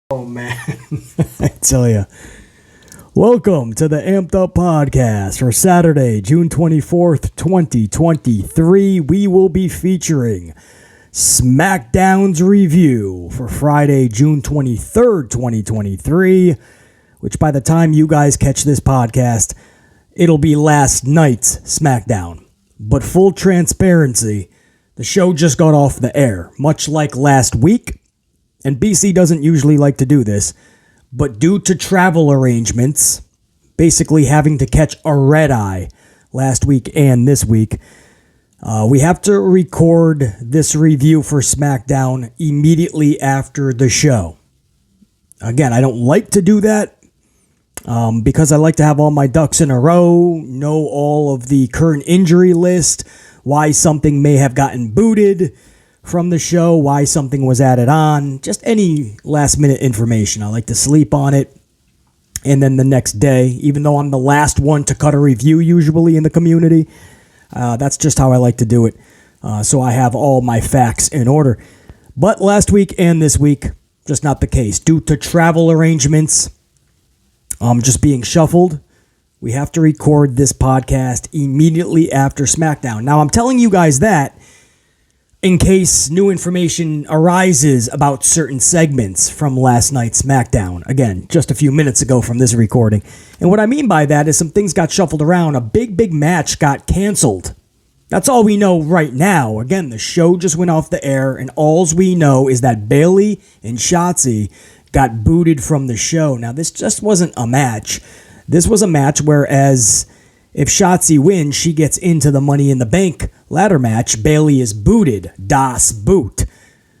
Oh man, I tell you. Welcome to the Amped Up Podcast for Saturday, June 24th, 2023. We will be featuring SmackDown's review for Friday, June 23rd, 2023, which by the time you guys catch this podcast, it'll be last night's SmackDown. But full transparency, the show just got off the air, much like last week. And BC doesn't usually like to do this, but due to travel arrangements, basically having to catch a red eye last week and this week, we have to record this review for SmackDown immediately after the show. Again, I don't like to do that because I like to have all my ducks in a row, know all of the current injury list, why something may have gotten booted from the show, why something was added on, just any last minute information. I like to sleep on it. And then the next day, even though I'm the last one to cut a review usually in the community, that's just how I like to do it. So I have all my facts in order. But last week and this week, just not the case. Due to travel arrangements just being shuffled, we have to record this podcast immediately after SmackDown. Now, I'm telling you guys that in case new information arises about certain segments from last night's SmackDown. Again, just a few minutes ago from this recording. And what I mean by that is some things got shuffled around. A big match got canceled. That's all we know right now. Again, the show just went off the air, and alls we know is that Bayley and Shotzi got booted from the show. Now, this just wasn't a match. This was a match whereas if Shotzi wins, she gets into the Money in the Bank ladder match. Bayley is booted. Das Boot.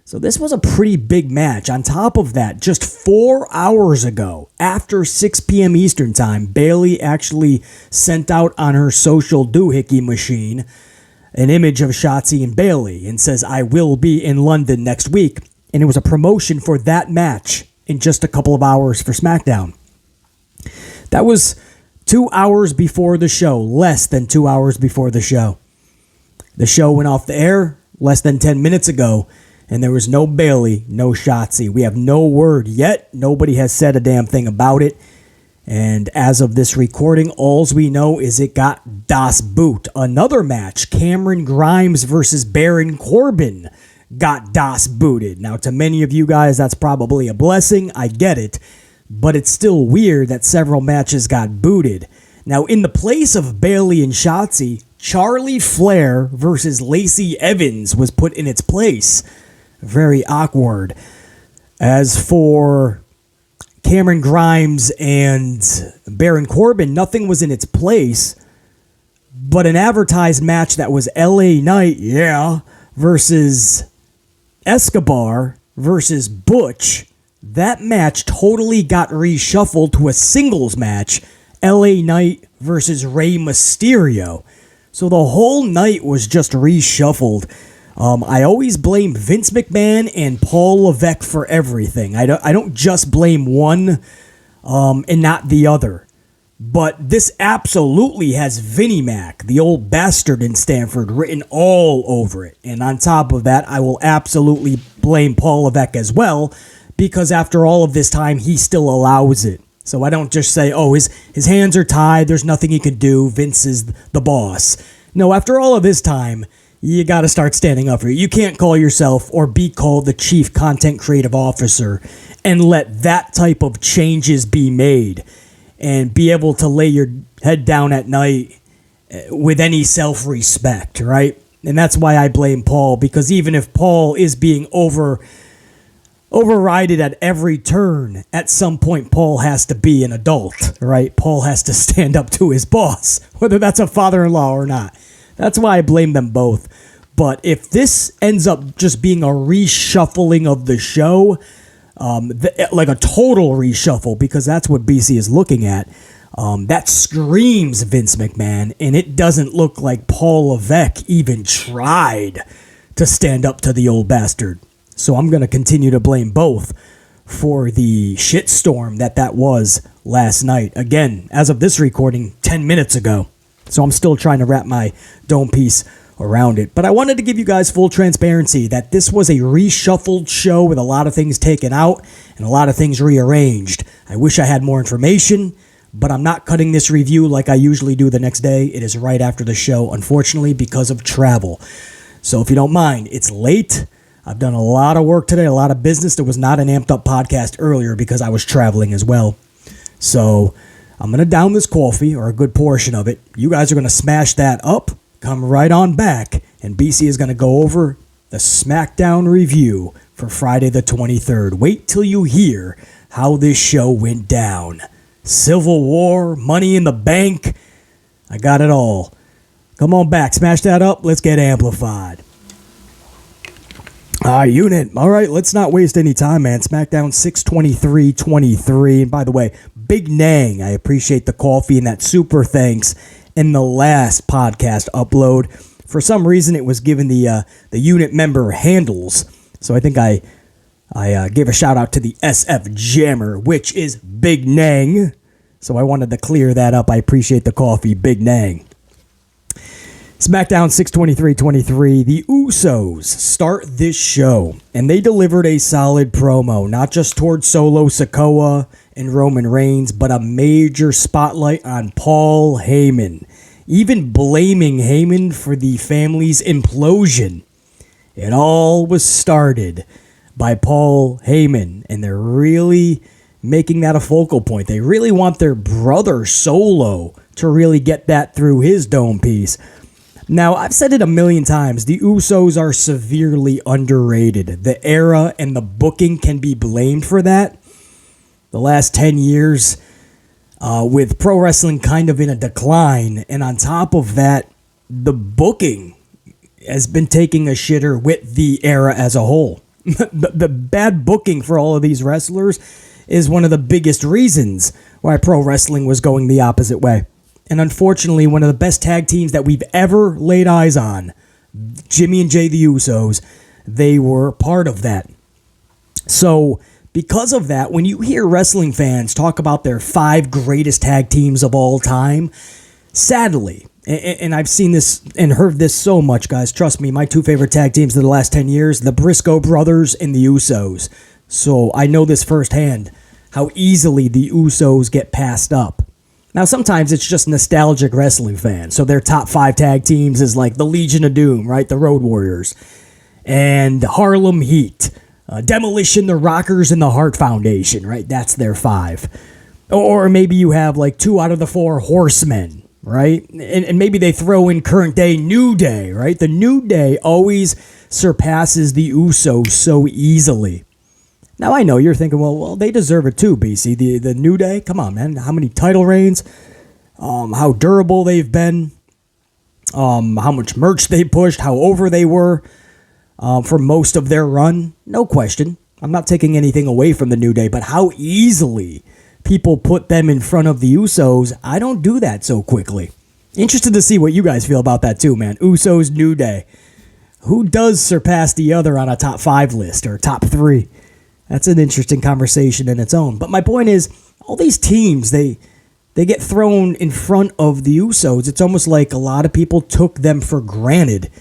So this was a pretty big match. On top of that, just 4 hours ago, after 6 p.m. Eastern Time, Bayley actually sent out on her social doohickey machine an image of Shotzi and Bayley and says, "I will be in London next week." And it was a promotion for that match in just a couple of hours for SmackDown. That was 2 hours before the show, less than 2 hours before the show. The show went off the air less than 10 minutes ago, and there was no Bayley, no Shotzi. We have no word yet. Nobody has said a damn thing about it. And as of this recording, alls we know is it got Das Boot. Another match, Cameron Grimes versus Baron Corbin, got Das Booted. Now, to many of you guys, that's probably a blessing. I get it. But it's still weird that several matches got booted. Now, in the place of Bayley and Shotzi, Charlie Flair versus Lacey Evans was put in its place. Very awkward. As for Cameron Grimes and Baron Corbin, nothing was in its place. But an advertised match that was LA Knight, versus Escobar versus Butch, that match totally got reshuffled to a singles match, LA Knight versus Rey Mysterio. So the whole night was just reshuffled. I always blame Vince McMahon and Paul Levesque for everything. I don't just blame one and not the other. But this absolutely has Vinnie Mac, the old bastard in Stanford, written all over it. And on top of that, I will absolutely blame Paul Levesque as well, because after all of this time, he still allows it. So I don't just say, oh, his hands are tied, there's nothing he can do, Vince is the boss. No, after all of this time, you got to start standing up for it. You can't call yourself or be called the chief content creative officer and let that type of changes be made and be able to lay your head down at night with any self-respect, right? And that's why I blame Paul, because even if Paul is being overrided at every turn, at some point Paul has to be an adult, right? Paul has to stand up to his boss, whether that's a father-in-law or not. That's why I blame them both. But if this ends up just being a reshuffling of the show, like a total reshuffle, because that's what BC is looking at, that screams Vince McMahon, and it doesn't look like Paul Levesque even tried to stand up to the old bastard. So I'm going to continue to blame both for the shitstorm that was last night. Again, as of this recording, 10 minutes ago. So I'm still trying to wrap my dome piece around it. But I wanted to give you guys full transparency that this was a reshuffled show with a lot of things taken out and a lot of things rearranged. I wish I had more information, but I'm not cutting this review like I usually do the next day. It is right after the show, unfortunately, because of travel. So if you don't mind, it's late. I've done a lot of work today, a lot of business. There was not an amped up podcast earlier because I was traveling as well. So I'm going to down this coffee, or a good portion of it. You guys are going to smash that up, come right on back, and BC is going to go over the SmackDown review for Friday the 23rd. Wait till you hear how this show went down. Civil War, Money in the Bank, I got it all. Come on back, smash that up, let's get amplified. Unit. All right, let's not waste any time, man. SmackDown 6/23/23. And by the way, Big Nang, I appreciate the coffee and that super thanks in the last podcast upload. For some reason, it was given the unit member handles. So I think I gave a shout out to the SF Jammer, which is Big Nang. So I wanted to clear that up. I appreciate the coffee, Big Nang. SmackDown 6/23/23. The Usos start this show, and they delivered a solid promo, not just towards Solo Sikoa and Roman Reigns, but a major spotlight on Paul Heyman, even blaming Heyman for the family's implosion. It all was started by Paul Heyman, and they're really making that a focal point. They really want their brother Solo to really get that through his dome piece. Now, I've said it a million times, the Usos are severely underrated. The era and the booking can be blamed for that. The last 10 years, with pro wrestling kind of in a decline, and on top of that, the booking has been taking a shitter with the era as a whole. The bad booking for all of these wrestlers is one of the biggest reasons why pro wrestling was going the opposite way. And unfortunately, one of the best tag teams that we've ever laid eyes on, Jimmy and Jay the Usos, they were part of that. So because of that, when you hear wrestling fans talk about their 5 greatest tag teams of all time, sadly, and I've seen this and heard this so much, guys, trust me, my 2 favorite tag teams of the last 10 years, the Briscoe brothers and the Usos. So I know this firsthand, how easily the Usos get passed up. Now, sometimes it's just nostalgic wrestling fans. So their top 5 tag teams is like the Legion of Doom, right? The Road Warriors. And Harlem Heat. Demolition, the Rockers, and the Hart Foundation, right? That's their 5. Or maybe you have like 2 out of the 4 Horsemen, right? And maybe they throw in current day New Day, right? The New Day always surpasses the Usos so easily. Now, I know you're thinking, well, they deserve it too, BC. The New Day, come on, man. How many title reigns, how durable they've been, how much merch they pushed, how over they were for most of their run. No question. I'm not taking anything away from the New Day, but how easily people put them in front of the Usos, I don't do that so quickly. Interested to see what you guys feel about that too, man. Usos, New Day. Who does surpass the other on a top 5 list or top 3? That's an interesting conversation in its own. But my point is, all these teams, they get thrown in front of the Usos. It's almost like a lot of people took them for granted.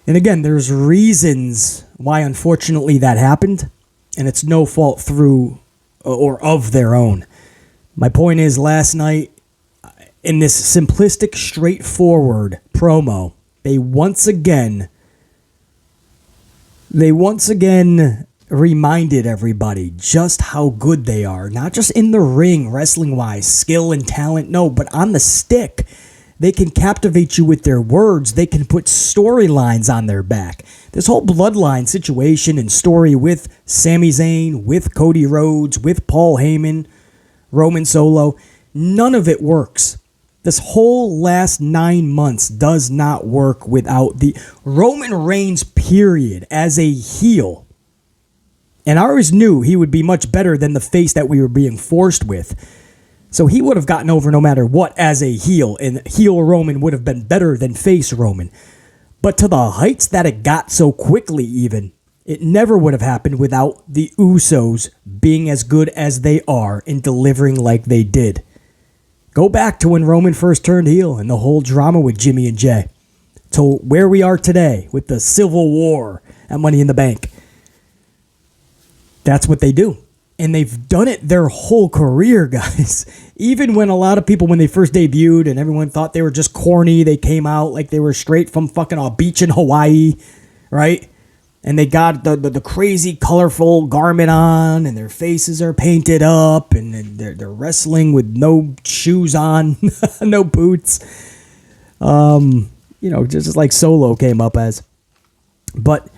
And again, there's reasons why, unfortunately, that happened. And it's no fault through or of their own. My point is, last night, in this simplistic, straightforward promo, they once again reminded everybody just how good they are. Not just in the ring, wrestling-wise, skill and talent, no, but on the stick. They can captivate you with their words. They can put storylines on their back. This whole bloodline situation and story with Sami Zayn, with Cody Rhodes, with Paul Heyman, Roman Solo, none of it works. This whole last 9 months does not work without the Roman Reigns, period, as a heel. And I always knew he would be much better than the face that we were being forced with. So he would have gotten over no matter what as a heel. And heel Roman would have been better than face Roman. But to the heights that it got so quickly even, it never would have happened without the Usos being as good as they are and delivering like they did. Go back to when Roman first turned heel and the whole drama with Jimmy and Jay. to where we are today with the Civil War at Money in the Bank. That's what they do. And they've done it their whole career, guys. Even when a lot of people, when they first debuted and everyone thought they were just corny, they came out like they were straight from fucking a beach in Hawaii, right? And they got the crazy colorful garment on, and their faces are painted up, and they're wrestling with no shoes on, no boots. Just like Solo came up as. But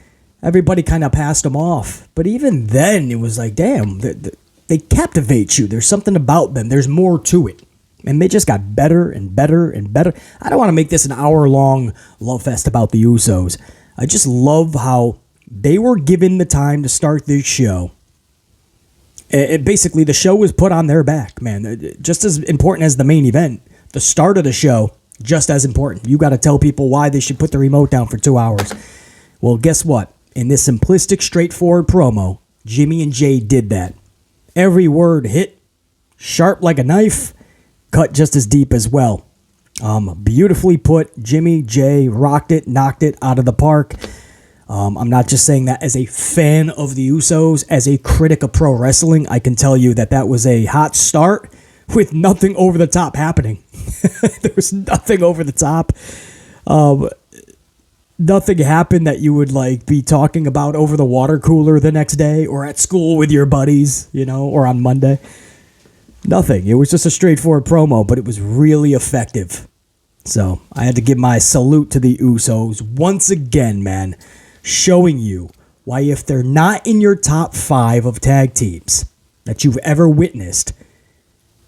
everybody kind of passed them off. But even then, it was like, damn, they captivate you. There's something about them. There's more to it. And they just got better and better and better. I don't want to make this an hour-long love fest about the Usos. I just love how they were given the time to start this show. Basically, the show was put on their back, man. Just as important as the main event. The start of the show, just as important. You got to tell people why they should put the remote down for 2 hours. Well, guess what? In this simplistic, straightforward promo, Jimmy and Jay did that. Every word hit sharp like a knife, cut just as deep as well. Beautifully put. Jimmy, Jay rocked it, knocked it out of the park. I'm not just saying that as a fan of the Usos, as a critic of pro wrestling. I can tell you that was a hot start with nothing over the top happening. There was nothing over the top. Nothing happened that you would be talking about over the water cooler the next day or at school with your buddies, or on Monday. Nothing. It was just a straightforward promo, but it was really effective. So I had to give my salute to the Usos once again, man. Showing you why if they're not in your top 5 of tag teams that you've ever witnessed,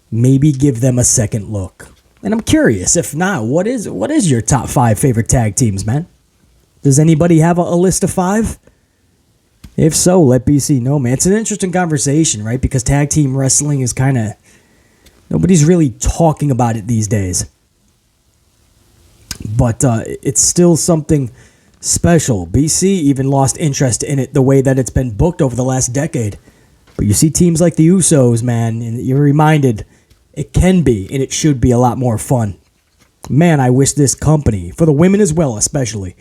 maybe give them a second look. And I'm curious, if not, what is your top 5 favorite tag teams, man? Does anybody have a list of 5? If so, let BC know, man. It's an interesting conversation, right? Because tag team wrestling is kind of, nobody's really talking about it these days. But it's still something special. BC even lost interest in it the way that it's been booked over the last decade. But you see teams like the Usos, man, and you're reminded it can be and it should be a lot more fun. Man, I wish this company, for the women as well especially,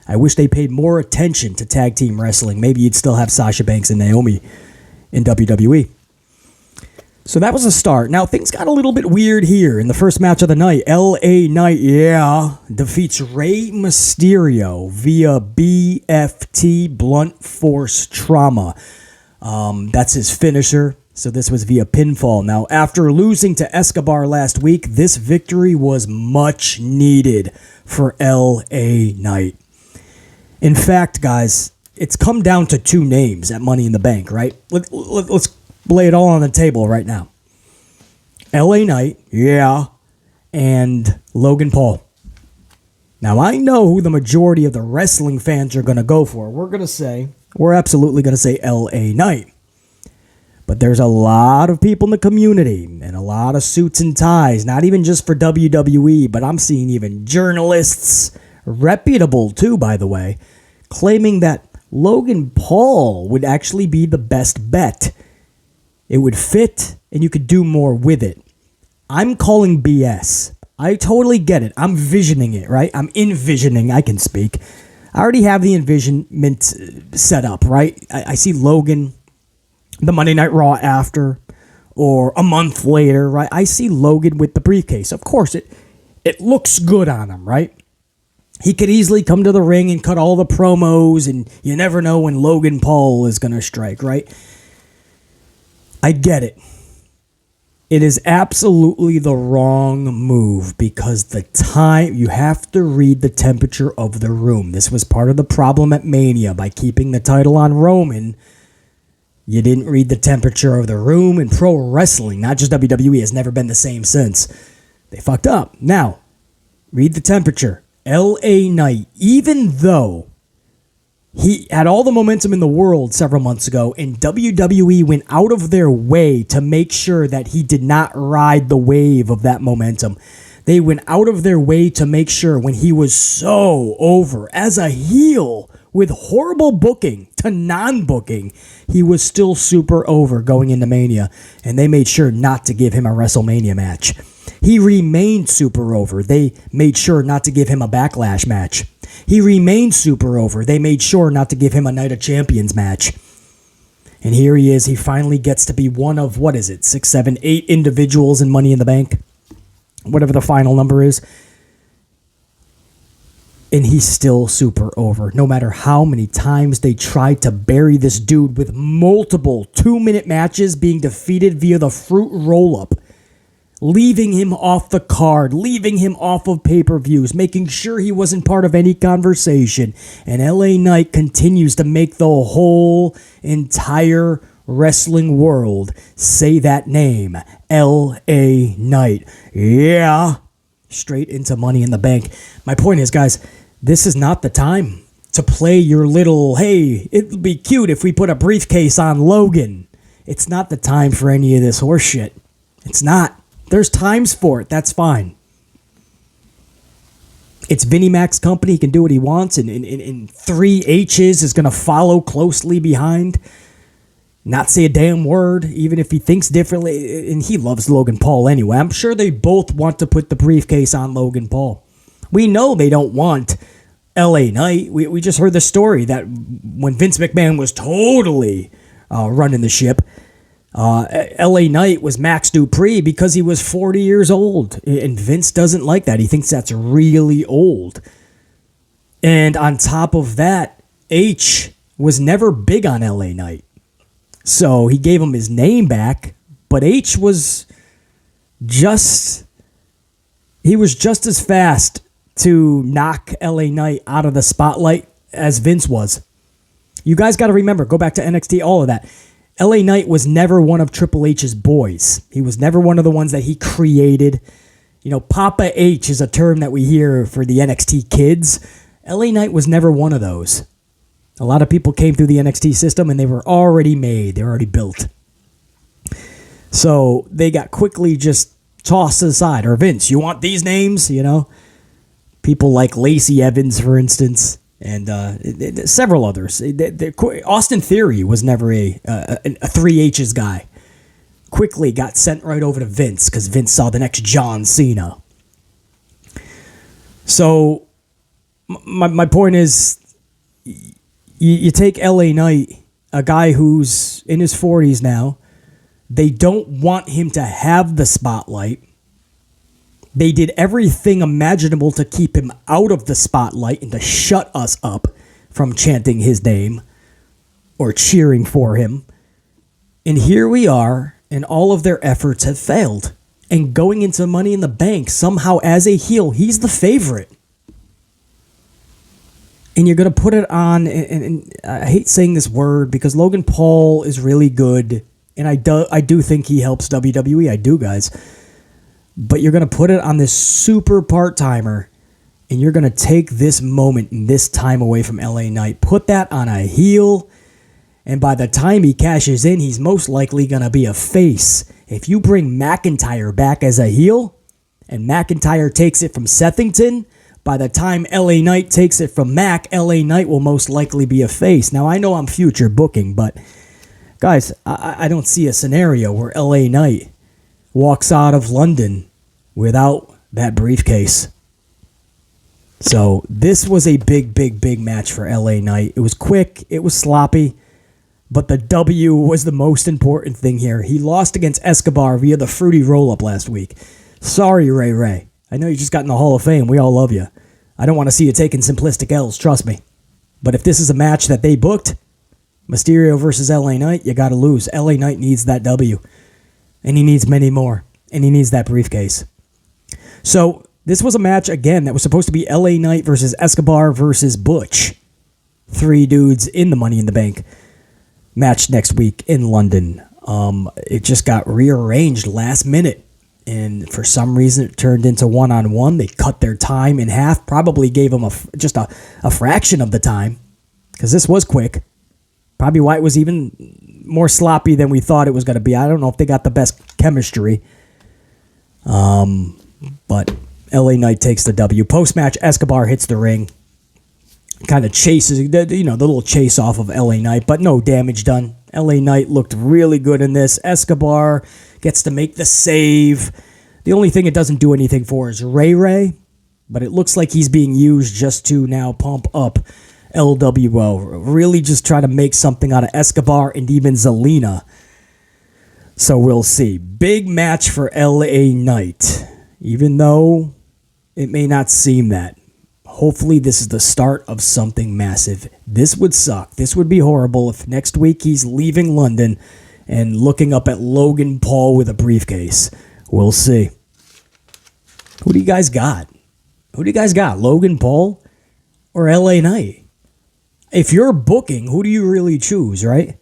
I wish they paid more attention to tag team wrestling. Maybe you'd still have Sasha Banks and Naomi in WWE. So that was a start. Now, things got a little bit weird here in the first match of the night. LA Knight, defeats Rey Mysterio via BFT, blunt force trauma. That's his finisher. So this was via pinfall. Now, after losing to Escobar last week, this victory was much needed for LA Knight. In fact, guys, it's come down to 2 names at Money in the Bank, right? Let's lay it all on the table right now. LA Knight, and Logan Paul. Now, I know who the majority of the wrestling fans are going to go for. We're absolutely going to say LA Knight. But there's a lot of people in the community and a lot of suits and ties, not even just for WWE, but I'm seeing even journalists, reputable too, by the way, claiming that Logan Paul would actually be the best bet. It would fit, and you could do more with it. I'm calling BS. I totally get it. I'm visioning it, right? I'm envisioning. I can speak. I already have the envisionment set up, right? I see Logan, the Monday Night Raw after, or a month later, right? I see Logan with the briefcase. Of course, it looks good on him, right? He could easily come to the ring and cut all the promos, and you never know when Logan Paul is going to strike, right? I get it. It is absolutely the wrong move because you have to read the temperature of the room. This was part of the problem at Mania. By keeping the title on Roman, you didn't read the temperature of the room, and pro wrestling, not just WWE, has never been the same since. They fucked up. Now, read the temperature. LA Knight, even though he had all the momentum in the world several months ago, and WWE went out of their way to make sure that he did not ride the wave of that momentum. They went out of their way to make sure when he was so over as a heel with horrible booking to non-booking, he was still super over going into Mania, and they made sure not to give him a WrestleMania match. He remained super over. They made sure not to give him a Backlash match. He remained super over. They made sure not to give him a Night of Champions match. And here he is. He finally gets to be one of, 6, 7, 8 individuals in Money in the Bank. Whatever the final number is. And he's still super over. No matter how many times they tried to bury this dude with multiple 2-minute matches being defeated via the fruit roll-up. Leaving him off the card. Leaving him off of pay-per-views. Making sure he wasn't part of any conversation. And LA Knight continues to make the whole entire wrestling world say that name. LA Knight. Yeah. Straight into Money in the Bank. My point is, guys, this is not the time to play your little, hey, it'll be cute if we put a briefcase on Logan. It's not the time for any of this horse shit. It's not. There's times for it. That's fine. It's Vinnie Mac's company. He can do what he wants. And 3 H's is going to follow closely behind. Not say a damn word, even if he thinks differently. And he loves Logan Paul anyway. I'm sure they both want to put the briefcase on Logan Paul. We know they don't want LA Knight. We just heard the story that when Vince McMahon was totally running the ship, LA Knight was Max Dupree because he was 40 years old. And Vince doesn't like that. He thinks that's really old. And on top of that, H was never big on LA Knight. So he gave him his name back, but H was just as fast to knock LA Knight out of the spotlight as Vince was. You guys got to remember, go back to NXT, all of that. LA Knight was never one of Triple H's boys. He was never one of the ones that he created. You know, Papa H is a term that we hear for the NXT kids. LA Knight was never one of those. A lot of people came through the NXT system and they were already made. They were already built. So they got quickly just tossed aside. Or Vince, you want these names? You know, people like Lacey Evans, for instance, and several others. Austin Theory was never a 3H's guy. Quickly got sent right over to Vince because Vince saw the next John Cena. So my point is, you take LA Knight, a guy who's in his 40s now. They don't want him to have the spotlight. They did everything imaginable to keep him out of the spotlight and to shut us up from chanting his name or cheering for him. And here we are, and all of their efforts have failed. And going into Money in the Bank, somehow as a heel, he's the favorite. And you're going to put it on, and I hate saying this word because Logan Paul is really good. And I do think he helps WWE. I do, guys. But you're going to put it on this super part-timer, and you're going to take this moment and this time away from LA Knight. Put that on a heel, and by the time he cashes in, he's most likely going to be a face. If you bring McIntyre back as a heel, and McIntyre takes it from Sethington, by the time LA Knight takes it from Mac, LA Knight will most likely be a face. Now, I know I'm future booking, but guys, I don't see a scenario where LA Knight walks out of London without that briefcase. So this was a big match for LA Knight. It was quick, it was sloppy, but the W was the most important thing here. He lost against Escobar via the fruity roll-up last week. Sorry, Ray. I know you just got in the Hall of Fame. We all love you. I don't want to see you taking simplistic L's, trust me. But if this is a match that they booked, Mysterio versus LA Knight, you got to lose. LA Knight needs that W. And he needs many more. And he needs that briefcase. So this was a match, again, that was supposed to be LA Knight versus Escobar versus Butch. 3 dudes in the Money in the Bank match next week in London. It just got rearranged last minute. And for some reason, it turned into one-on-one. They cut their time in half. Probably gave them just a fraction of the time. Because this was quick. Probably why it was even more sloppy than we thought it was going to be. I don't know if they got the best chemistry. But LA Knight takes the W. Post-match, Escobar hits the ring. Kind of chases, the little chase off of LA Knight. But no damage done. LA Knight looked really good in this. Escobar gets to make the save. The only thing it doesn't do anything for is Ray. but it looks like he's being used just to now pump up LWO. Really just try to make something out of Escobar and even Zelina. So we'll see. Big match for LA Knight, even though it may not seem that. Hopefully this is the start of something massive. This would suck. This would be horrible if next week he's leaving London and looking up at Logan Paul with a briefcase. We'll see. Who do you guys got? Logan Paul or LA Knight? If you're booking, who do you really choose, right?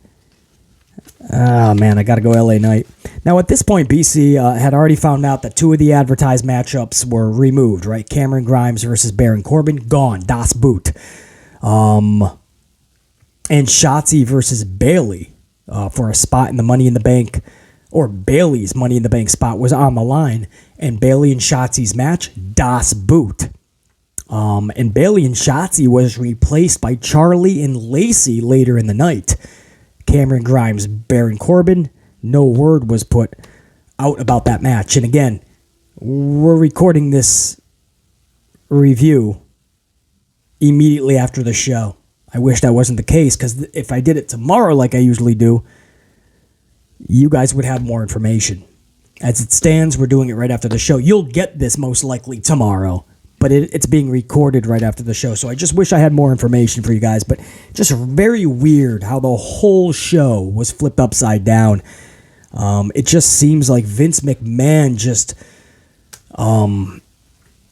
Oh, man, I got to go LA Knight. Now, at this point, BC had already found out that 2 of the advertised matchups were removed, right? Cameron Grimes versus Baron Corbin, gone. Das Boot. And Shotzi versus Bayley for a spot in the Money in the Bank, or Bayley's Money in the Bank spot was on the line. And Bayley and Shotzi's match, Das Boot. And Bayley and Shotzi was replaced by Charlie and Lacey later in the night. Cameron Grimes, Baron Corbin, no word was put out about that match. And again, we're recording this review immediately after the show. I wish that wasn't the case, because if I did it tomorrow like I usually do, you guys would have more information. As it stands, we're doing it right after the show. You'll get this most likely tomorrow, but it's being recorded right after the show. So I just wish I had more information for you guys. But just very weird how the whole show was flipped upside down. It just seems like Vince McMahon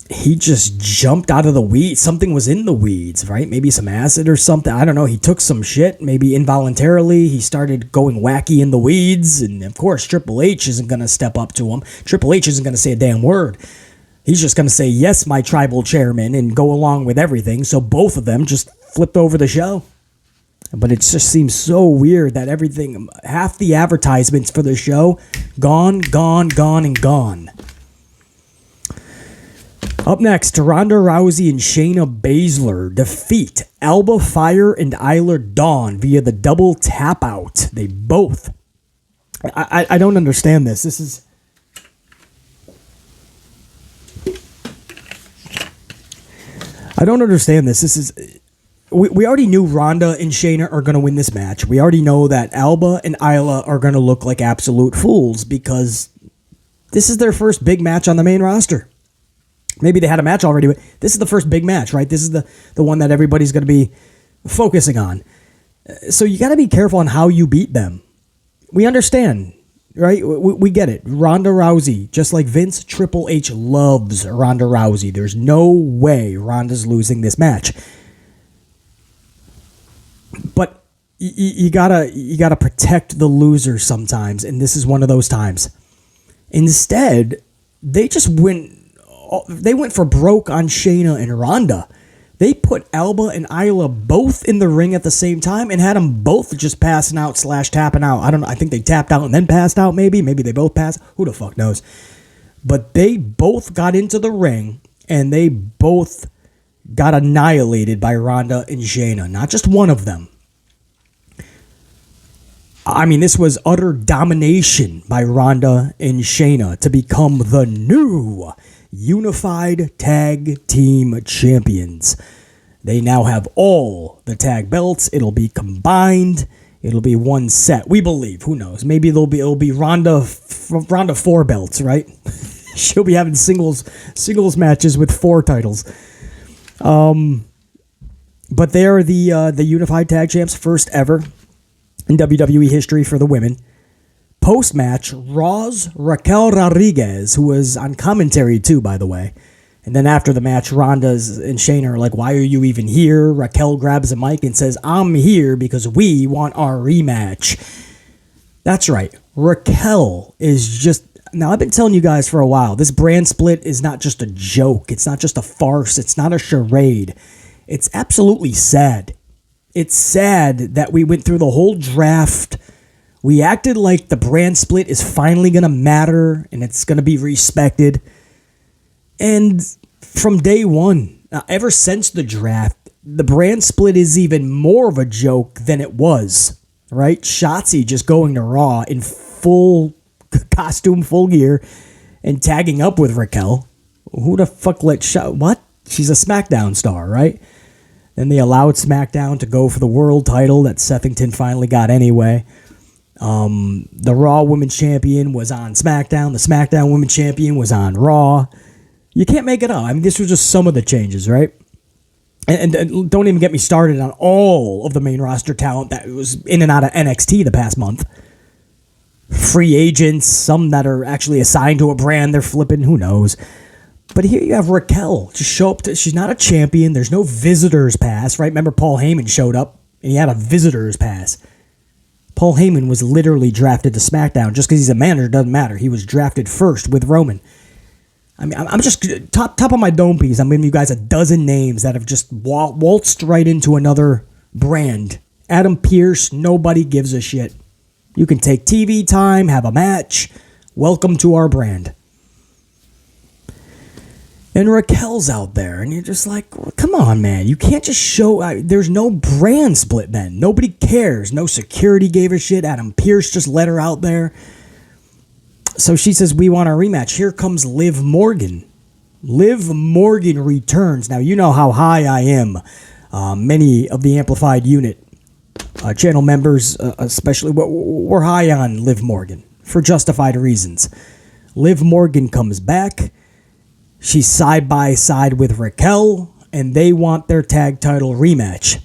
he just jumped out of the weeds. Something was in the weeds, right? Maybe some acid or something. I don't know. He took some shit, maybe involuntarily. He started going wacky in the weeds. And of course, Triple H isn't going to step up to him. Triple H isn't going to say a damn word. He's just going to say, yes, my tribal chairman, and go along with everything. So both of them just flipped over the show. But it just seems so weird that everything, half the advertisements for the show, gone, and gone. Up next, Ronda Rousey and Shayna Baszler defeat Alba Fire and Isla Dawn via the double tap out. They both. I don't understand this. This is... I don't understand this. This is... We already knew Ronda and Shayna are going to win this match. We already know that Alba and Isla are going to look like absolute fools because this is their first big match on the main roster. Maybe they had a match already, but this is the first big match, right? This is the one that everybody's going to be focusing on. So you got to be careful on how you beat them. We understand, right? We get it. Ronda Rousey, just like Vince, Triple H loves Ronda Rousey. There's no way Ronda's losing this match. But you gotta protect the loser sometimes, and this is one of those times. Instead, they went for broke on Shayna and Ronda. They put Alba and Isla both in the ring at the same time and had them both just passing out / tapping out. I don't know. I think they tapped out and then passed out. Maybe they both passed. Who the fuck knows? But they both got into the ring and they both got annihilated by Ronda and Shayna. Not just one of them. I mean, this was utter domination by Ronda and Shayna to become the new Unified Tag Team Champions. They now have all the tag belts. It'll be combined. It'll be one set. We believe. Who knows? Maybe it'll be Ronda 4 belts, right? She'll be having singles matches with 4 titles. But they are the Unified Tag Champs, first ever in WWE history for the women. Post-match, Raw's Raquel Rodriguez, who was on commentary too, by the way. And then after the match, Ronda and Shayna are like, why are you even here? Raquel grabs a mic and says, I'm here because we want our rematch. That's right. Raquel is just... Now, I've been telling you guys for a while, this brand split is not just a joke. It's not just a farce. It's not a charade. It's absolutely sad. It's sad that we went through the whole draft. We acted like the brand split is finally going to matter and it's going to be respected. And from day one, ever since the draft, the brand split is even more of a joke than it was, right? Shotzi just going to Raw in full costume, full gear, and tagging up with Raquel. Who the fuck what? She's a SmackDown star, right? Then they allowed SmackDown to go for the world title that Sethington finally got anyway. The Raw Women's Champion was on SmackDown. The SmackDown Women's Champion was on Raw. You can't make it up. I mean, this was just some of the changes, right? And don't even get me started on all of the main roster talent that was in and out of NXT the past month. Free agents, some that are actually assigned to a brand they're flipping, who knows. But here you have Raquel just show up. She's not a champion. There's no visitor's pass, right? Remember Paul Heyman showed up and he had a visitor's pass. Paul Heyman was literally drafted to SmackDown. Just because he's a manager doesn't matter. He was drafted first with Roman. I mean, I'm just top of my dome piece. I'm giving you guys a dozen names that have just waltzed right into another brand. Adam Pearce, nobody gives a shit. You can take TV time, have a match. Welcome to our brand. And Raquel's out there, and you're just like, well, come on, man. You can't just show... there's no brand split then. Nobody cares. No security gave a shit. Adam Pearce just let her out there. So she says, we want a rematch. Here comes Liv Morgan. Liv Morgan returns. Now, you know how high I am. Many of the Amplified Unit channel members, especially, we're high on Liv Morgan for justified reasons. Liv Morgan comes back. She's side by side with Raquel, and they want their tag title rematch.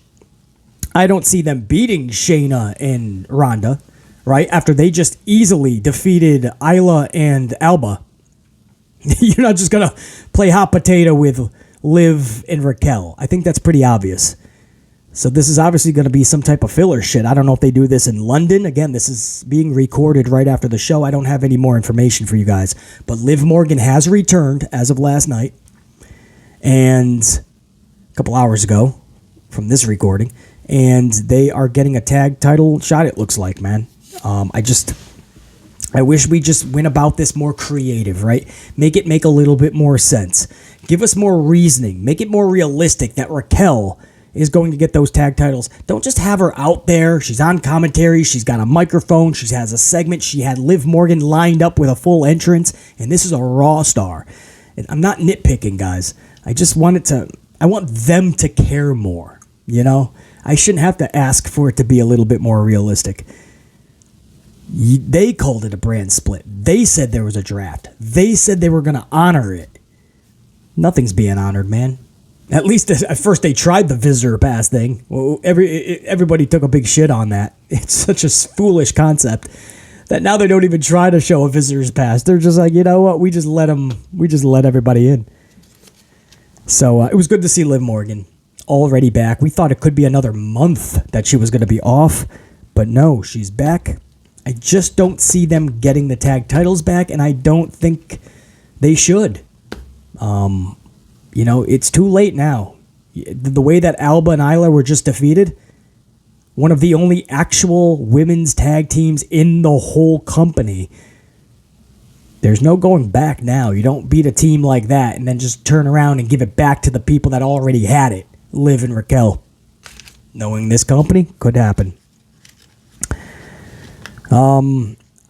I don't see them beating Shayna and Ronda, right? After they just easily defeated Isla and Alba. You're not just going to play hot potato with Liv and Raquel. I think that's pretty obvious. So this is obviously going to be some type of filler shit. I don't know if they do this in London. Again, this is being recorded right after the show. I don't have any more information for you guys. But Liv Morgan has returned as of last night. And a couple hours ago from this recording. And they are getting a tag title shot, it looks like, man. I wish we just went about this more creative, right? Make it make a little bit more sense. Give us more reasoning. Make it more realistic that Raquel is going to get those tag titles. Don't just have her out there. She's on commentary. She's got a microphone. She has a segment. She had Liv Morgan lined up with a full entrance, and this is a Raw star. And I'm not nitpicking, guys. I want them to care more, you know? I shouldn't have to ask for it to be a little bit more realistic. They called it a brand split. They said there was a draft. They said they were going to honor it. Nothing's being honored, man. At least at first they tried the visitor pass thing. Well, everybody took a big shit on that. It's such a foolish concept that now they don't even try to show a visitor's pass. They're just like, you know what? We just let everybody in. So it was good to see Liv Morgan already back. We thought it could be another month that she was going to be off, but no, she's back. I just don't see them getting the tag titles back, and I don't think they should. You know, it's too late now. The way that Alba and Isla were just defeated, one of the only actual women's tag teams in the whole company, there's no going back now. You don't beat a team like that and then just turn around and give it back to the people that already had it, Liv and Raquel. Knowing this company, could happen.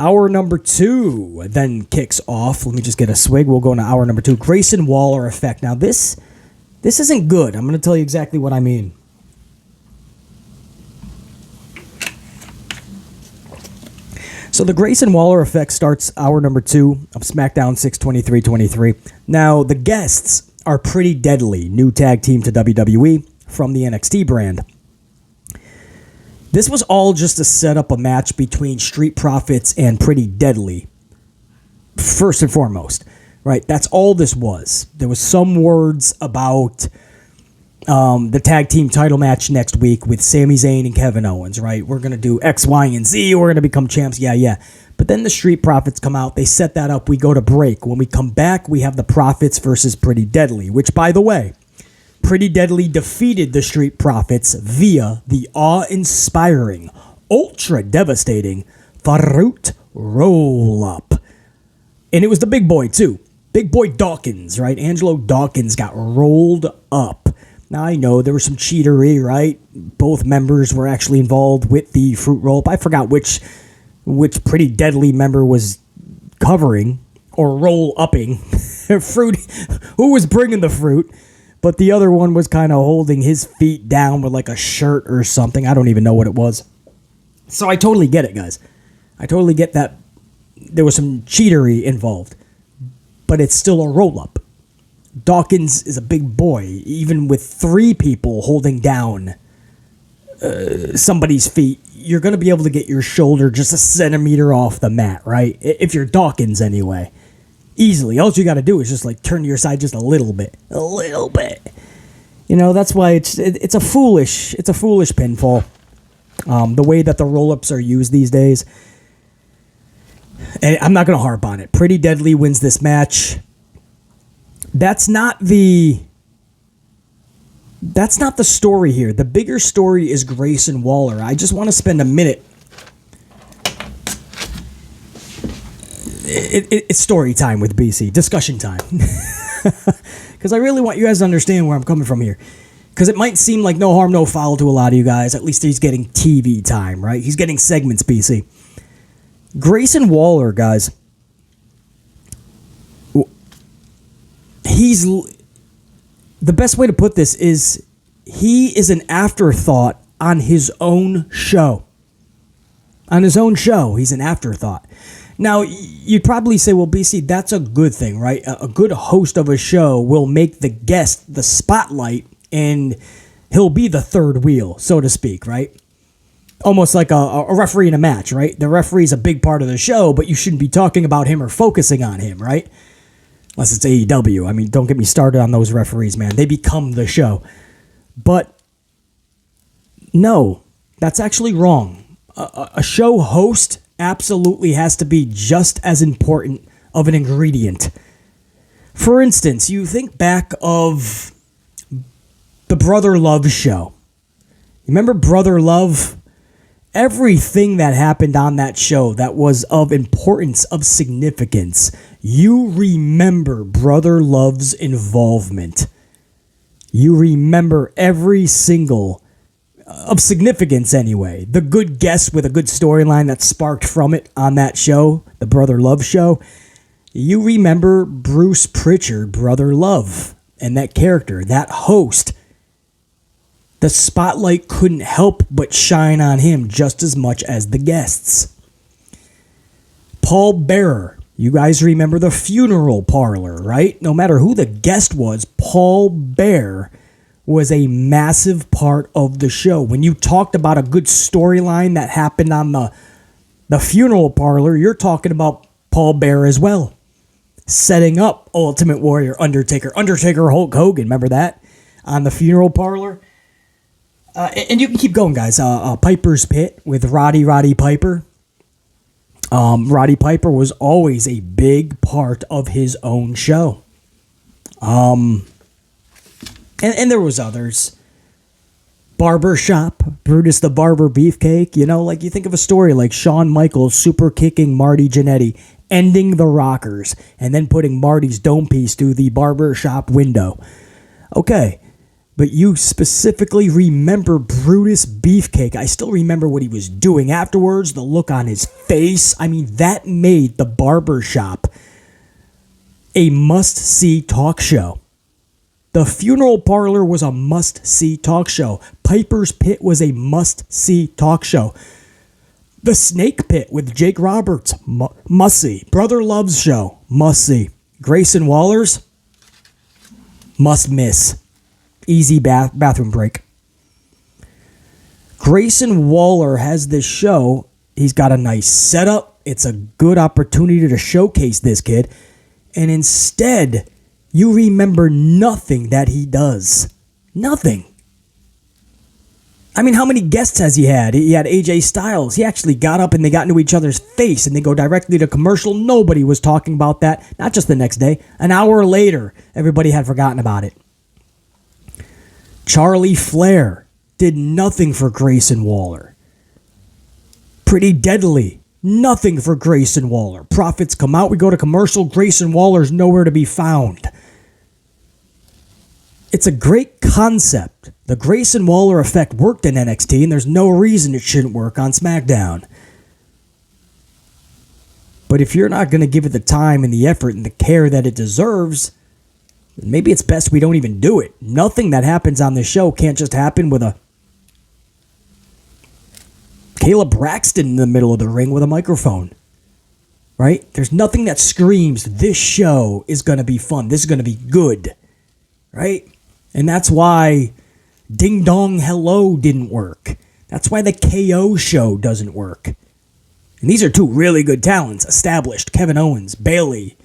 Hour number 2 then kicks off. Let me just get a swig. We'll go into hour number 2. Greyson Waller effect. Now, this isn't good. I'm going to tell you exactly what I mean. So the Grayson Waller effect starts hour number 2 of SmackDown 6/23/23. Now, the guests are Pretty Deadly, new tag team to WWE from the NXT brand. This was all just to set up a match between Street Profits and Pretty Deadly. First and foremost, right? That's all this was. There was some words about the tag team title match next week with Sami Zayn and Kevin Owens, right? We're going to do X, Y, and Z. We're going to become champs. Yeah. But then the Street Profits come out. They set that up. We go to break. When we come back, we have the Profits versus Pretty Deadly, which, by the way, Pretty Deadly defeated the Street Profits via the awe-inspiring, ultra-devastating Farouk roll-up. And it was the big boy, too. Big boy Dawkins, right? Angelo Dawkins got rolled up. Now, I know there was some cheatery, right? Both members were actually involved with the fruit roll-up. I forgot which Pretty Deadly member was covering or roll-upping. Fruit, who was bringing the fruit, but the other one was kind of holding his feet down with like a shirt or something. I don't even know what it was. So I totally get it, guys. I totally get that there was some cheatery involved, but it's still a roll-up. Dawkins is a big boy, even with 3 people holding down somebody's feet. You're going to be able to get your shoulder just a centimeter off the mat, right? If you're Dawkins anyway. Easily. All you got to do is just like turn to your side just a little bit. A little bit. You know, that's why it's a foolish pinfall. The way that the roll-ups are used these days. And I'm not going to harp on it. Pretty Deadly wins this match. That's not the story here. The bigger story is Greyson Waller. I just want to spend a minute. It's story time with BC. Discussion time. Because I really want you guys to understand where I'm coming from here. Because it might seem like no harm, no foul to a lot of you guys. At least he's getting TV time, right? He's getting segments, BC. Greyson Waller, guys. The best way to put this is he is an afterthought on his own show. On his own show, he's an afterthought. Now, you'd probably say, well, BC, that's a good thing, right? A good host of a show will make the guest the spotlight, and he'll be the third wheel, so to speak, right? Almost like a referee in a match, right? The referee's a big part of the show, but you shouldn't be talking about him or focusing on him, right? Unless it's AEW. I mean, don't get me started on those referees, man. They become the show. But no, that's actually wrong. A show host absolutely has to be just as important of an ingredient. For instance, you think back of the Brother Love show. You remember Brother Love? Everything that happened on that show that was of importance, of significance, you remember Brother Love's involvement. You remember every single, of significance anyway, the good guest with a good storyline that sparked from it on that show, the Brother Love show. You remember Bruce Pritchard, Brother Love, and that character, that host. The spotlight couldn't help but shine on him just as much as the guests. Paul Bearer. You guys remember the funeral parlor, right? No matter who the guest was, Paul Bearer was a massive part of the show. When you talked about a good storyline that happened on the funeral parlor, you're talking about Paul Bearer as well. Setting up Ultimate Warrior, Undertaker, Hulk Hogan, remember that? On the funeral parlor. And you can keep going, guys. Piper's Pit with Roddy Piper. Roddy Piper was always a big part of his own show. And there was others. Barbershop, Brutus the Barber Beefcake. You know, like you think of a story like Shawn Michaels super kicking Marty Jannetty, ending the Rockers, and then putting Marty's dome piece through the barbershop window. Okay. But you specifically remember Brutus Beefcake. I still remember what he was doing afterwards, the look on his face. I mean, that made the barbershop a must-see talk show. The funeral parlor was a must-see talk show. Piper's Pit was a must-see talk show. The Snake Pit with Jake Roberts, must-see. Brother Love's show, must-see. Grayson Waller's, must-miss. Easy bathroom break. Greyson Waller has this show. He's got a nice setup. It's a good opportunity to showcase this kid. And instead, you remember nothing that he does. Nothing. I mean, how many guests has he had? He had AJ Styles. He actually got up and they got into each other's face and they go directly to commercial. Nobody was talking about that. Not just the next day. An hour later, everybody had forgotten about it. Charlie Flair did nothing for Greyson Waller. Pretty Deadly, nothing for Greyson Waller. Profits come out, we go to commercial, Greyson Waller's nowhere to be found. It's a great concept. The Greyson Waller effect worked in NXT, and there's no reason it shouldn't work on SmackDown. But if you're not going to give it the time and the effort and the care that it deserves, maybe it's best we don't even do it. Nothing that happens on this show can't just happen with a Kayla Braxton in the middle of the ring with a microphone. Right? There's nothing that screams, this show is going to be fun. This is going to be good. Right? And that's why Ding Dong Hello didn't work. That's why the KO show doesn't work. And these are two really good talents, established. Kevin Owens, Bayley.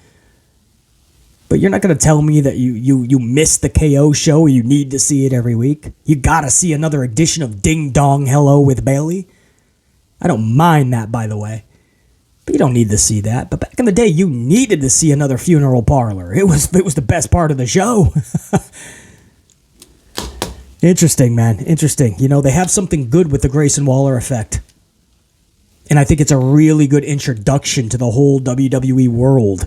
But you're not going to tell me that you missed the KO show or you need to see it every week. You got to see another edition of Ding Dong Hello with Bayley. I don't mind that, by the way. But you don't need to see that. But back in the day, you needed to see another funeral parlor. It was the best part of the show. Interesting, man. Interesting. You know, they have something good with the Greyson Waller effect. And I think it's a really good introduction to the whole WWE world.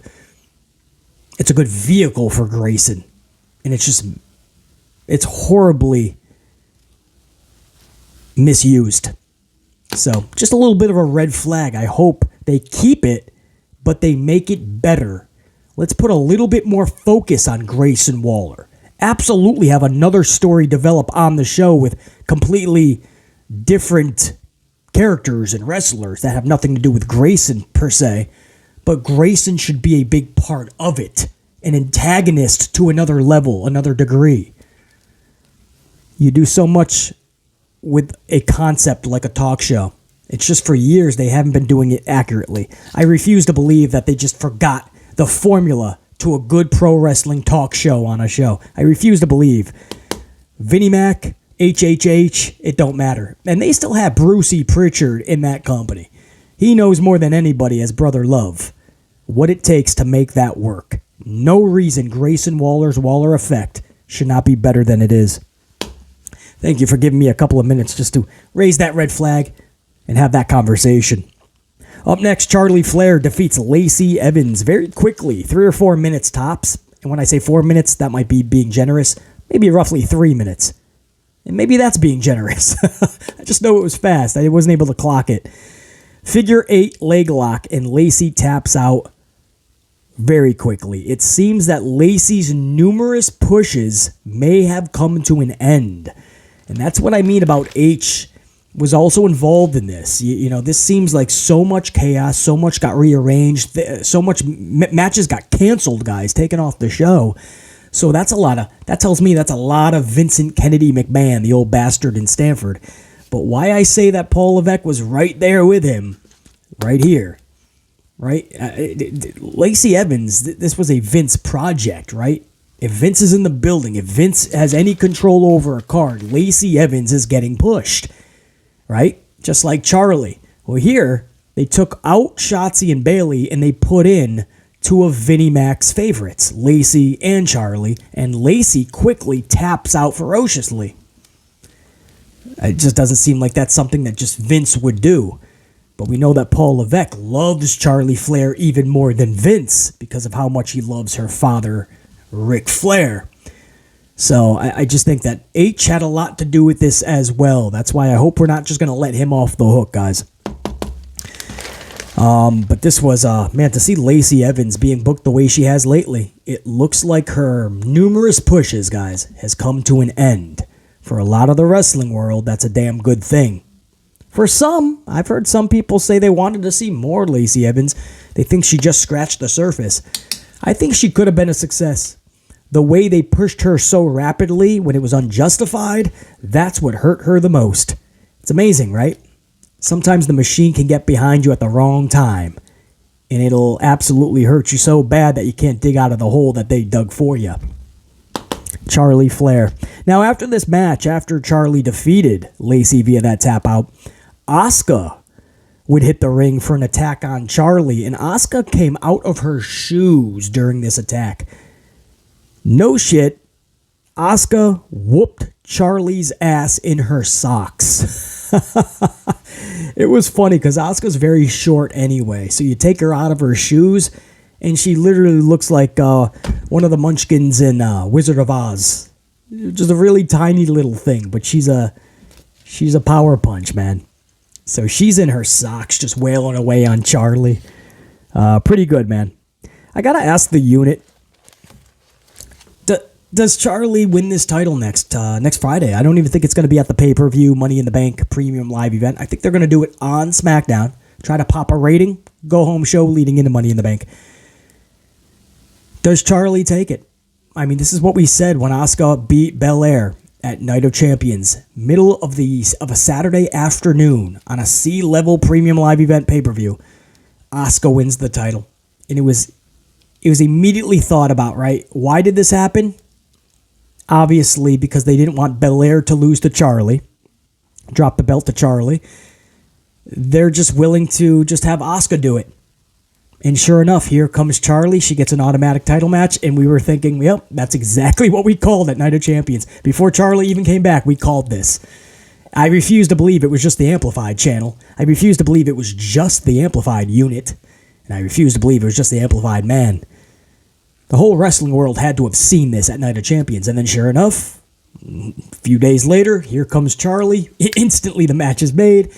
It's a good vehicle for Grayson. And it's horribly misused. So, just a little bit of a red flag. I hope they keep it, but they make it better. Let's put a little bit more focus on Greyson Waller. Absolutely have another story develop on the show with completely different characters and wrestlers that have nothing to do with Grayson per se, but Grayson should be a big part of it. An antagonist to another level, another degree. You do so much with a concept like a talk show. It's just for years they haven't been doing it accurately. I refuse to believe that they just forgot the formula to a good pro wrestling talk show on a show. I refuse to believe. Vinnie Mac, HHH, it don't matter. And they still have Brucey Pritchard in that company. He knows more than anybody as Brother Love what it takes to make that work. No reason Grayson Waller's Waller effect should not be better than it is. Thank you for giving me a couple of minutes just to raise that red flag and have that conversation. Up next, Charlie Flair defeats Lacey Evans very quickly, 3 or 4 minutes tops. And when I say 4 minutes, that might be being generous. Maybe roughly 3 minutes. And maybe that's being generous. I just know it was fast. I wasn't able to clock it. Figure 8 leg lock, and Lacey taps out very quickly. It seems that Lacey's numerous pushes may have come to an end. And that's what I mean about H was also involved in this. You know, this seems like so much chaos, so much got rearranged, so much matches got canceled, guys, taken off the show. So that tells me that's a lot of Vincent Kennedy McMahon, the old bastard in Stanford. But why I say that Paul Levesque was right there with him, right here, right? Lacey Evans, this was a Vince project, right? If Vince is in the building, if Vince has any control over a card, Lacey Evans is getting pushed, right? Just like Charlie. Well, here, they took out Shotzi and Bayley and they put in two of Vinnie Mac's favorites, Lacey and Charlie, and Lacey quickly taps out ferociously. It just doesn't seem like that's something that just Vince would do. But we know that Paul Levesque loves Charlie Flair even more than Vince because of how much he loves her father, Ric Flair. So I just think that H had a lot to do with this as well. That's why I hope we're not just going to let him off the hook, guys. But this was, man, to see Lacey Evans being booked the way she has lately, it looks like her numerous pushes, guys, has come to an end. For a lot of the wrestling world, that's a damn good thing. For some, I've heard some people say they wanted to see more Lacey Evans. They think she just scratched the surface. I think she could have been a success. The way they pushed her so rapidly when it was unjustified, that's what hurt her the most. It's amazing, right? Sometimes the machine can get behind you at the wrong time, and it'll absolutely hurt you so bad that you can't dig out of the hole that they dug for you. Charlie Flair. Now, after this match, after Charlie defeated Lacey via that tap out, Asuka would hit the ring for an attack on Charlie, and Asuka came out of her shoes during this attack. No shit, Asuka whooped Charlie's ass in her socks. It was funny because Asuka's very short anyway, so you take her out of her shoes, and she literally looks like one of the munchkins in Wizard of Oz. Just a really tiny little thing, but she's a power punch, man. So she's in her socks just wailing away on Charlie. Pretty good, man. I got to ask the unit, does Charlie win this title next Friday? I don't even think it's going to be at the pay-per-view Money in the Bank premium live event. I think they're going to do it on SmackDown. Try to pop a rating, go-home show leading into Money in the Bank. Does Charlie take it? I mean, this is what we said when Asuka beat Belair at Night of Champions, middle of a Saturday afternoon on a C-level premium live event pay-per-view. Asuka wins the title. And it was immediately thought about, right? Why did this happen? Obviously, because they didn't want Belair to lose to Charlie, drop the belt to Charlie. They're just willing to just have Asuka do it. And sure enough, here comes Charlie. She gets an automatic title match, and we were thinking, yep, that's exactly what we called at Night of Champions. Before Charlie even came back, we called this. I refuse to believe it was just the Amplified channel. I refuse to believe it was just the Amplified unit. And I refuse to believe it was just the Amplified man. The whole wrestling world had to have seen this at Night of Champions. And then sure enough, a few days later, here comes Charlie. Instantly the match is made.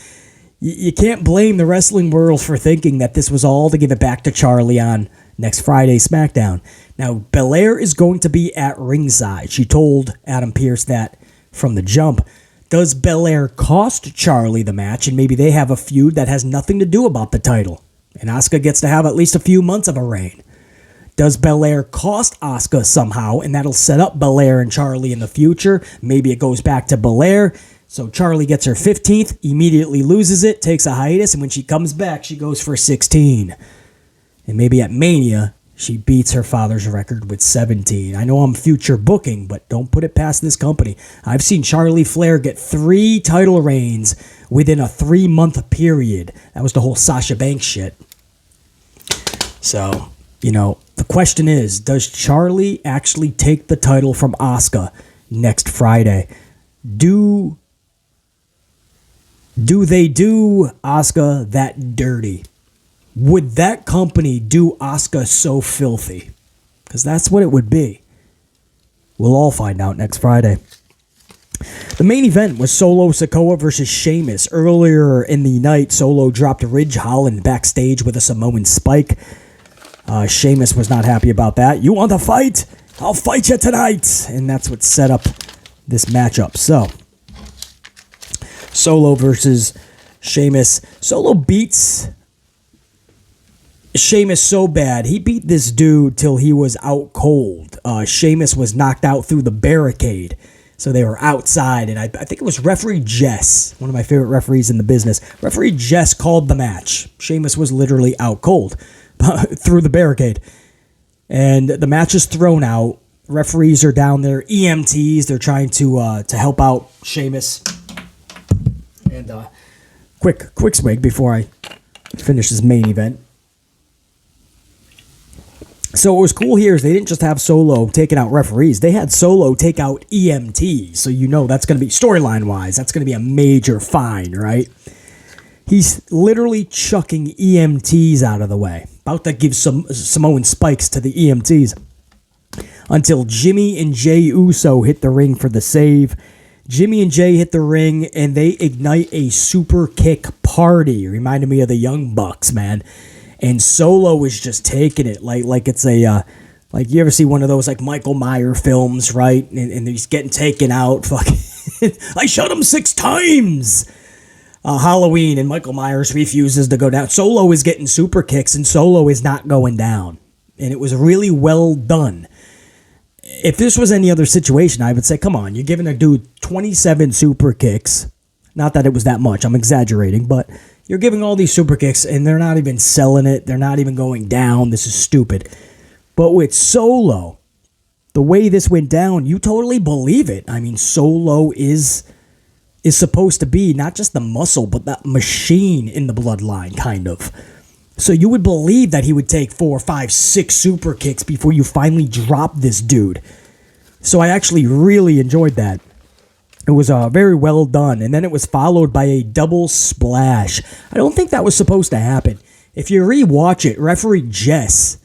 You can't blame the wrestling world for thinking that this was all to give it back to Charlie on next Friday's SmackDown. Now, Belair is going to be at ringside. She told Adam Pearce that from the jump. Does Belair cost Charlie the match? And maybe they have a feud that has nothing to do about the title. And Asuka gets to have at least a few months of a reign. Does Belair cost Asuka somehow, and that'll set up Belair and Charlie in the future? Maybe it goes back to Belair. So Charlie gets her 15th, immediately loses it, takes a hiatus, and when she comes back, she goes for 16. And maybe at Mania, she beats her father's record with 17. I know I'm future booking, but don't put it past this company. I've seen Charlie Flair get 3 title reigns within a 3-month period. That was the whole Sasha Banks shit. So, the question is, does Charlie actually take the title from Asuka next Friday? Do they do Asuka that dirty? Would that company do Asuka so filthy? Because that's what it would be. We'll all find out next Friday. The main event was Solo Sikoa versus Sheamus. Earlier in the night, Solo dropped Ridge Holland backstage with a Samoan spike. Sheamus was not happy about that. You want to fight? I'll fight you tonight. And that's what set up this matchup. So, Solo versus Sheamus. Solo beats Sheamus so bad. He beat this dude till he was out cold. Sheamus was knocked out through the barricade. So they were outside. And I think it was referee Jess, one of my favorite referees in the business. Referee Jess called the match. Sheamus was literally out cold through the barricade. And the match is thrown out. Referees are down there. EMTs, they're trying to help out Sheamus. And quick swig before I finish this main event. So what was cool here is they didn't just have Solo taking out referees. They had Solo take out EMTs. So that's going to be, storyline-wise, that's going to be a major fine, right? He's literally chucking EMTs out of the way. About to give some Samoan spikes to the EMTs. Until Jimmy and Jey Uso hit the ring for the save. Jimmy and Jey hit the ring, and they ignite a super kick party. Reminded me of the Young Bucks, man. And Solo is just taking it like it's a like you ever see one of those like Michael Myers films, right? And he's getting taken out. Fucking, I shot him 6 times. Halloween, and Michael Myers refuses to go down. Solo is getting super kicks, and Solo is not going down. And it was really well done. If this was any other situation, I would say, come on, you're giving a dude 27 super kicks. Not that it was that much, I'm exaggerating, but you're giving all these super kicks, and they're not even selling it. They're not even going down. This is stupid. But with Solo, the way this went down, you totally believe it. I mean, Solo is supposed to be not just the muscle, but that machine in the bloodline, kind of. So you would believe that he would take 4, 5, 6 super kicks before you finally drop this dude. So I actually really enjoyed that. It was very well done. And then it was followed by a double splash. I don't think that was supposed to happen. If you rewatch it, referee Jess.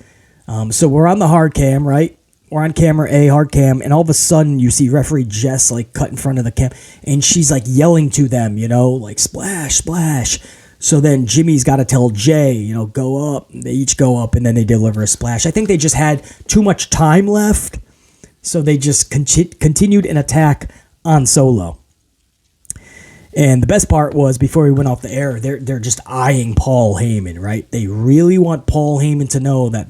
So we're on the hard cam, right? We're on camera A, hard cam, and all of a sudden you see referee Jess like cut in front of the cam, and she's like yelling to them, like splash, splash. So then Jimmy's got to tell Jay, go up. They each go up, and then they deliver a splash. I think they just had too much time left, so they just continued an attack on Solo. And the best part was, before he went off the air, they're just eyeing Paul Heyman, right? They really want Paul Heyman to know that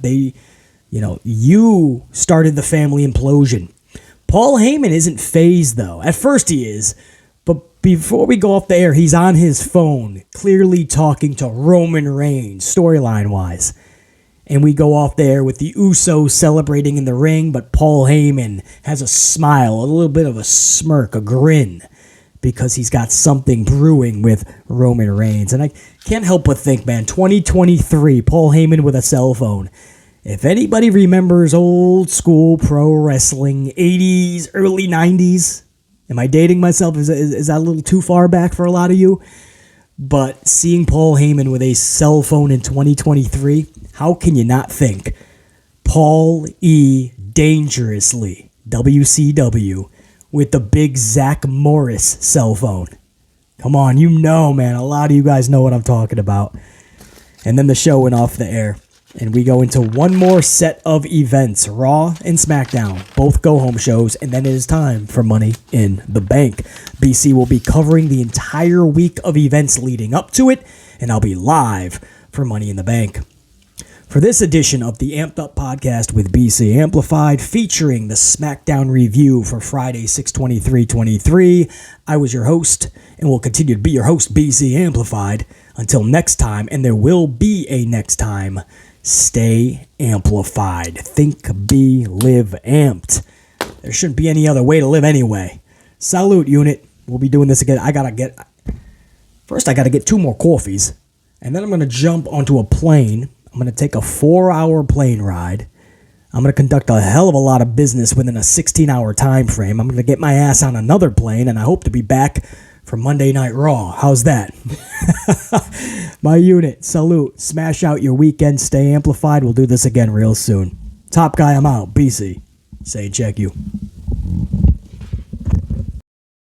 you started the family implosion. Paul Heyman isn't phased, though. At first he is, but before we go off the air, he's on his phone, clearly talking to Roman Reigns, storyline-wise. And we go off there with the Usos celebrating in the ring, but Paul Heyman has a smile, a little bit of a smirk, a grin, because he's got something brewing with Roman Reigns. And I can't help but think, man, 2023, Paul Heyman with a cell phone. If anybody remembers old school pro wrestling, 80s, early 90s, am I dating myself? Is that a little too far back for a lot of you? But seeing Paul Heyman with a cell phone in 2023, how can you not think Paul E. Dangerously, WCW, with the big Zach Morris cell phone? Come on, man. A lot of you guys know what I'm talking about. And then the show went off the air. And we go into one more set of events. Raw and SmackDown. Both go-home shows. And then it is time for Money in the Bank. BC will be covering the entire week of events leading up to it. And I'll be live for Money in the Bank. For this edition of the Amped Up Podcast with BC Amplified, featuring the SmackDown review for Friday, 6/23/23, I was your host, and will continue to be your host, BC Amplified. Until next time, and there will be a next time, stay amplified. Think, be, live amped. There shouldn't be any other way to live anyway. Salute, unit. We'll be doing this again. First I got to get 2 more coffees, and then I'm going to jump onto a plane. I'm going to take a 4-hour plane ride. I'm going to conduct a hell of a lot of business within a 16-hour time frame. I'm going to get my ass on another plane, and I hope to be back for Monday Night Raw. How's that? My unit, salute. Smash out your weekend. Stay amplified. We'll do this again real soon. Top guy, I'm out. BC. Say check you.